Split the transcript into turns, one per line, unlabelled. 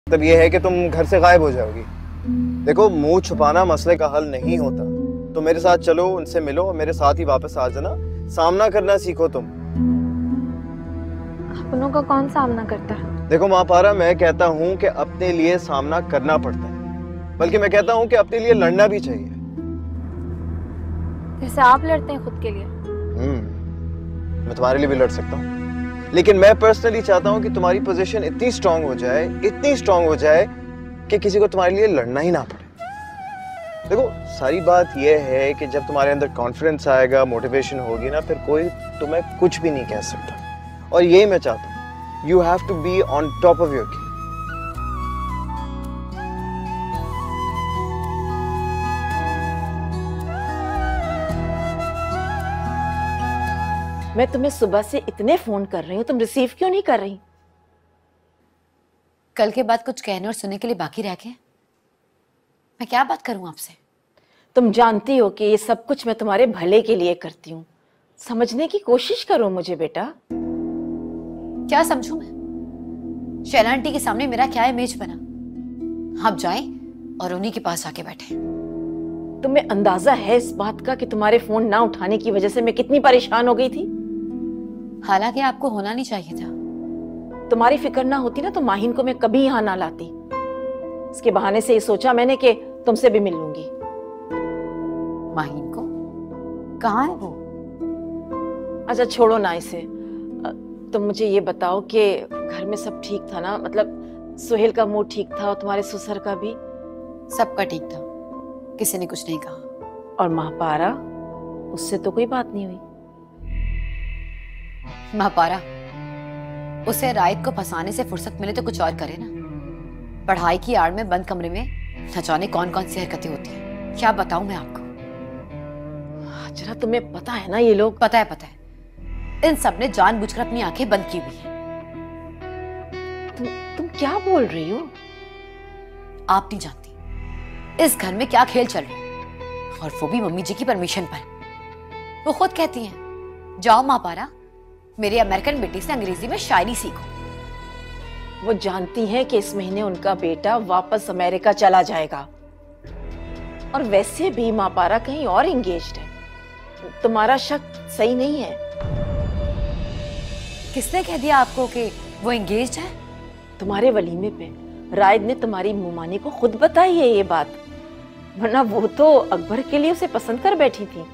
मतलब ये है कि तुम घर से गायब हो जाओगी। देखो, मुंह छुपाना मसले का हल नहीं होता। तो मेरे साथ चलो, उनसे मिलो और मेरे साथ ही वापस आ जाना। सामना करना सीखो तुम।
अपनों का कौन सामना करता है?
देखो महापारा, मैं कहता हूँ कि अपने लिए सामना करना पड़ता है, बल्कि मैं कहता हूँ कि अपने लिए लड़ना भी चाहिए।
जैसे आप लड़ते हैं खुद के लिए।
मैं तुम्हारे लिए भी लड़ सकता हूँ, लेकिन मैं पर्सनली चाहता हूँ कि तुम्हारी पोजीशन इतनी स्ट्रांग हो जाए, इतनी स्ट्रांग हो जाए कि किसी को तुम्हारे लिए लड़ना ही ना पड़े। देखो, सारी बात यह है कि जब तुम्हारे अंदर कॉन्फिडेंस आएगा, मोटिवेशन होगी ना, फिर कोई तुम्हें कुछ भी नहीं कह सकता। और यही मैं चाहता हूँ। You have to be on top of your game.
मैं तुम्हें सुबह से इतने फोन कर रही हूँ, तुम रिसीव क्यों नहीं कर रही?
कल के बाद कुछ कहने और सुनने के लिए बाकी रह गए? मैं क्या बात करूं आपसे?
तुम जानती हो कि ये सब कुछ मैं तुम्हारे भले के लिए करती हूँ। समझने की कोशिश करो मुझे बेटा।
क्या समझूं मैं? शैला आंटी के सामने मेरा क्या इमेज बना? आप जाएं और उन्हीं के पास आके बैठे।
तुम्हें अंदाजा है इस बात का कि तुम्हारे फोन ना उठाने की वजह से मैं कितनी परेशान हो गई थी?
हालांकि आपको होना नहीं चाहिए था।
तुम्हारी फिक्र ना होती ना तो माहिन को मैं कभी यहाँ ना लाती। इसके बहाने से ये सोचा मैंने कि तुमसे भी मिल लूंगी।
माहिन को? कहाँ है वो?
अच्छा छोड़ो ना इसे। तुम मुझे ये बताओ कि घर में सब ठीक था ना? मतलब सुहेल का मूड ठीक था और तुम्हारे ससुर का भी?
सबका ठीक था, किसी ने कुछ नहीं कहा।
और महापारा, उससे तो कोई बात नहीं हुई?
महापारा, उसे रायत को फंसाने से फुर्सत मिले तो कुछ और करे ना। पढ़ाई की आड़ में बंद कमरे में न जाने कौन कौन सी हरकतें होती हैं। क्या बताऊं मैं आपको?
जरा तुम्हें पता है ना ये लोग?
पता है। इन सब ने जानबूझकर अपनी आंखें बंद की हुई हैं।
तुम क्या बोल रही हो?
आप नहीं जानती इस घर में क्या खेल चल रहा है, और वो भी मम्मी जी की परमिशन पर। वो खुद कहती हैं, जाओ महापारा, मेरी अमेरिकन बेटी से अंग्रेजी में शायरी सीखो।
वो जानती हैं कि इस महीने उनका बेटा वापस अमेरिका चला जाएगा। और वैसे भी महापारा कहीं और एंगेज्ड है। तुम्हारा शक सही नहीं है।
किसने कह दिया आपको कि वो एंगेज्ड है?
तुम्हारे वलीमे पे रायद ने तुम्हारी मुमानी को खुद बताई है ये बात, वरना वो तो अकबर के लिए उसे पसंद कर बैठी थी।